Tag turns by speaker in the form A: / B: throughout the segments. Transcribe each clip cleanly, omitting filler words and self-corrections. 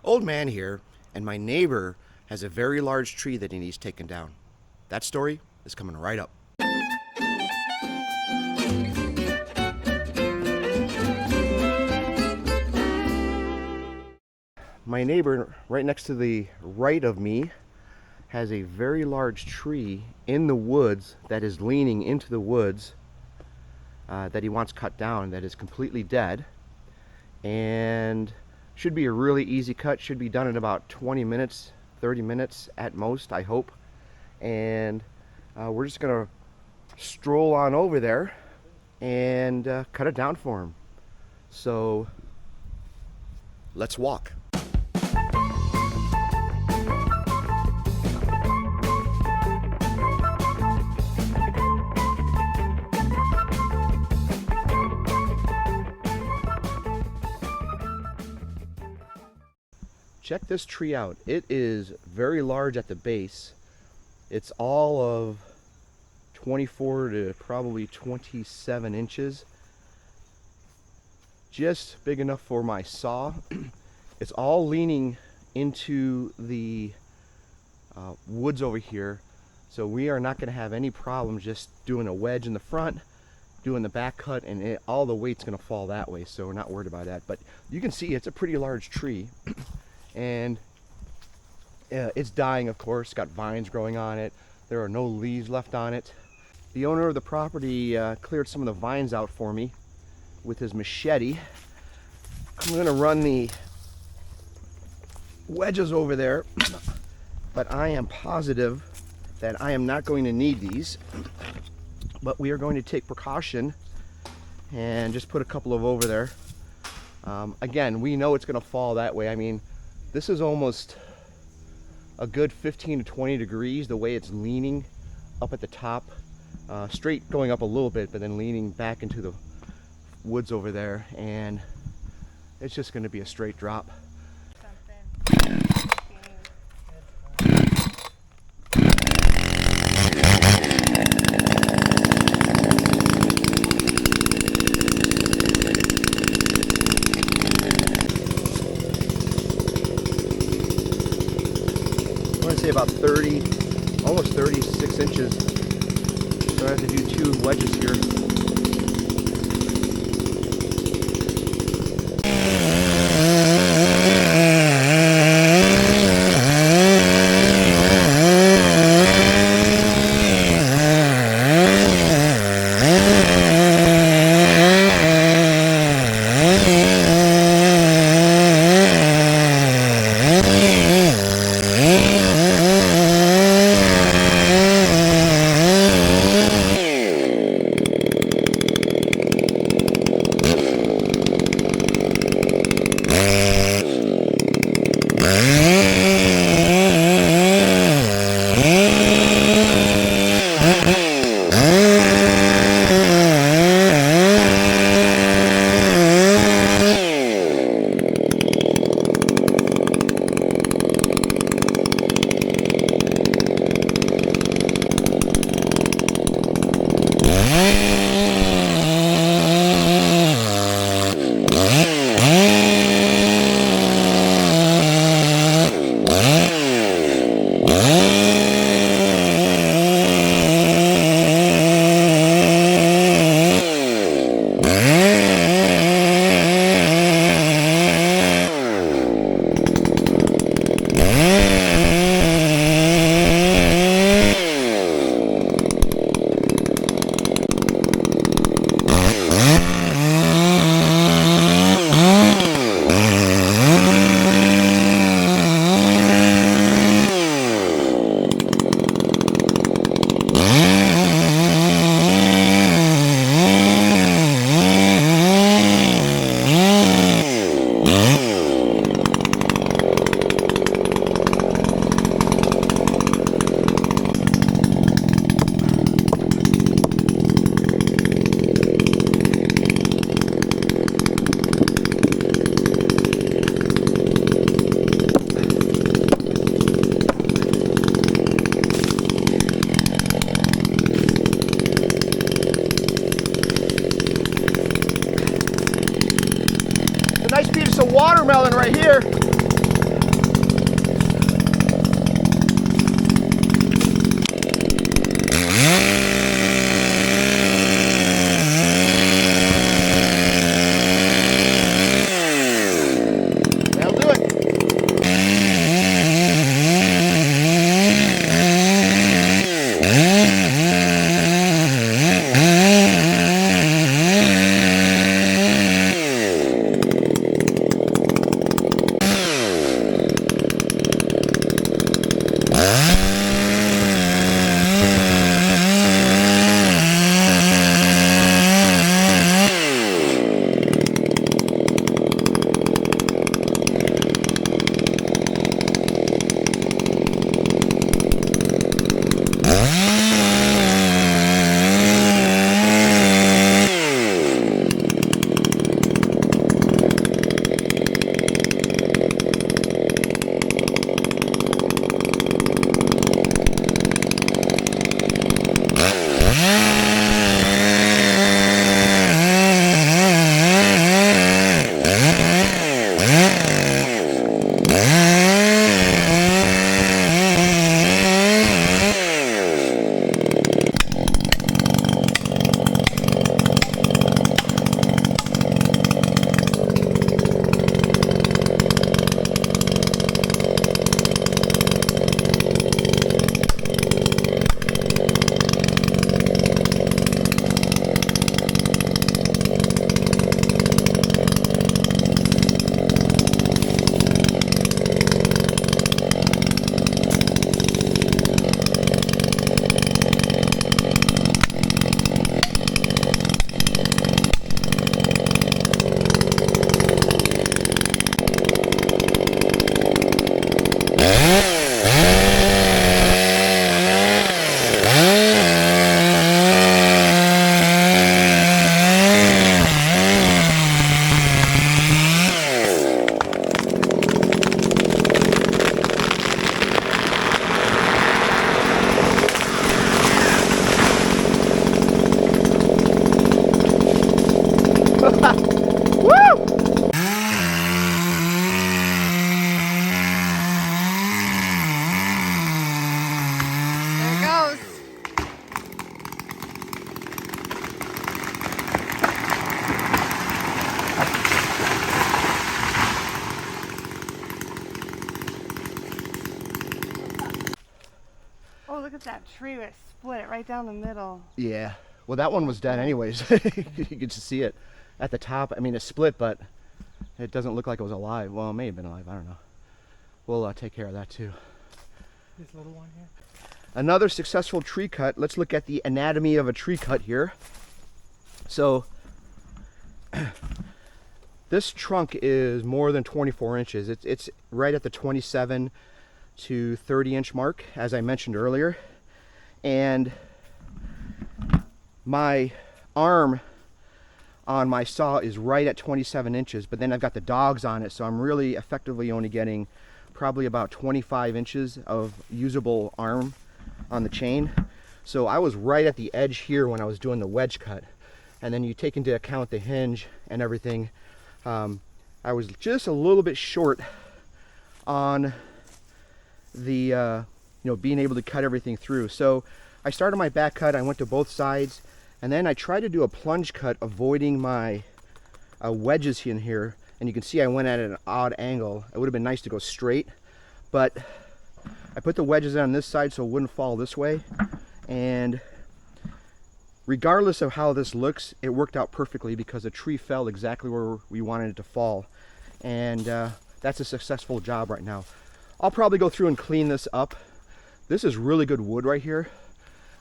A: Old man here, and my neighbor has a very large tree that he needs taken down. That story is coming right up. My neighbor right next to the right of me has a very large tree in the woods that is leaning into the woods that he wants cut down, that is completely dead, and should be a really easy cut. Should be done in about 20 minutes, 30 minutes at most, I hope. And we're just gonna stroll on over there and cut it down for him. So let's walk. Check this tree out. It is very large at the base. It's all of 24 to probably 27 inches. Just big enough for my saw. It's all leaning into the woods over here. So we are not going to have any problems just doing a wedge in the front, doing the back cut, and all the weight's going to fall that way. So we're not worried about that. But you can see it's a pretty large tree. And it's dying, of course. Got vines growing on it. There are no leaves left on it. The owner of the property cleared some of the vines out for me with his machete. I'm gonna run the wedges over there, but I am positive that I am not going to need these. But we are going to take precaution and just put a couple of over there. Again, we know it's gonna fall that way. I mean, this is almost a good 15 to 20 degrees the way it's leaning up at the top. Straight going up a little bit, but then leaning back into the woods over there, and it's just going to be a straight drop. Say about 30, almost 36 inches. So I have to do 2 wedges here. Nice piece of watermelon right here.
B: look at that tree. It split it right down the middle.
A: Yeah. Well, that one was dead anyways. You could just see it at the top. I mean, it split, but it doesn't look like it was alive. Well, it may have been alive. I don't know. We'll take care of that too.
C: This little one here.
A: Another successful tree cut. Let's look at the anatomy of a tree cut here. So this trunk is more than 24 inches. It's right at the 27 to 30 inch mark, as I mentioned earlier. And my arm on my saw is right at 27 inches, but then I've got the dogs on it, so I'm really effectively only getting probably about 25 inches of usable arm on the chain. So I was right at the edge here when I was doing the wedge cut. And then you take into account the hinge and everything. I was just a little bit short on the being able to cut everything through. So I started my back cut, I went to both sides, and then I tried to do a plunge cut, avoiding my wedges in here. And you can see I went at an odd angle. It would have been nice to go straight, but I put the wedges on this side so it wouldn't fall this way. And regardless of how this looks, it worked out perfectly because the tree fell exactly where we wanted it to fall. And that's a successful job right now. I'll probably go through and clean this up. This is really good wood right here.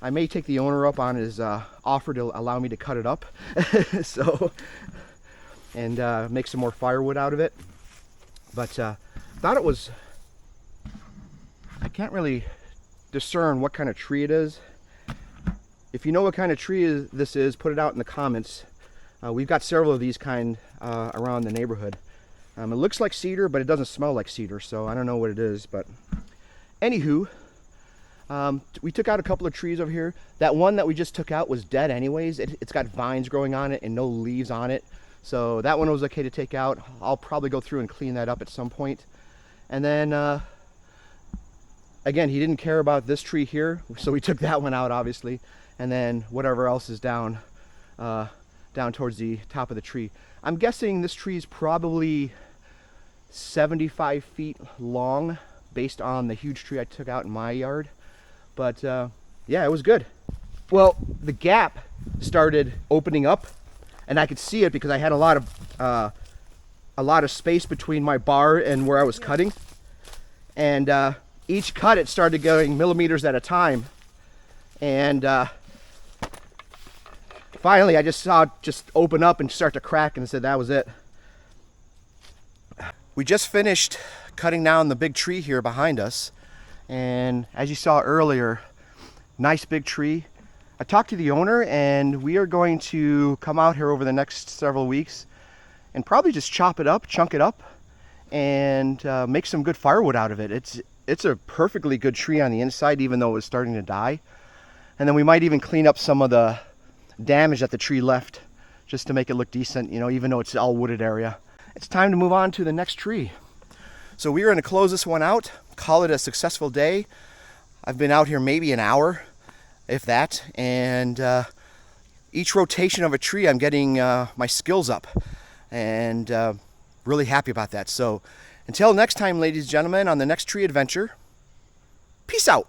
A: I may take the owner up on his offer to allow me to cut it up. And make some more firewood out of it. But thought it was, I can't really discern what kind of tree it is. If you know what kind of tree this is, put it out in the comments. We've got several of these kind around the neighborhood. It looks like cedar, but it doesn't smell like cedar, so I don't know what it is. But anywho, we took out a couple of trees over here. That one that we just took out was dead anyways. It's got vines growing on it and no leaves on it. So that one was okay to take out. I'll probably go through and clean that up at some point. And then, again, he didn't care about this tree here, so we took that one out, obviously. And then whatever else is down towards the top of the tree. I'm guessing this tree is probably 75 feet long based on the huge tree I took out in my yard. But yeah, it was good. Well, the gap started opening up, and I could see it because I had a lot of space between my bar and where I was cutting. And each cut, it started going millimeters at a time. And finally, I just saw it just open up and start to crack, and said that was it. We just finished cutting down the big tree here behind us. And as you saw earlier, nice big tree. I talked to the owner, and we are going to come out here over the next several weeks and probably just chop it up, chunk it up, and make some good firewood out of it. It's a perfectly good tree on the inside, even though it was starting to die. And then we might even clean up some of the damage that the tree left just to make it look decent, even though it's all wooded area. It's time to move on to the next tree. So we are going to close this one out, call it a successful day. I've been out here maybe an hour, if that, and each rotation of a tree I'm getting my skills up, and really happy about that. So until next time, ladies and gentlemen, on the next tree adventure, peace out.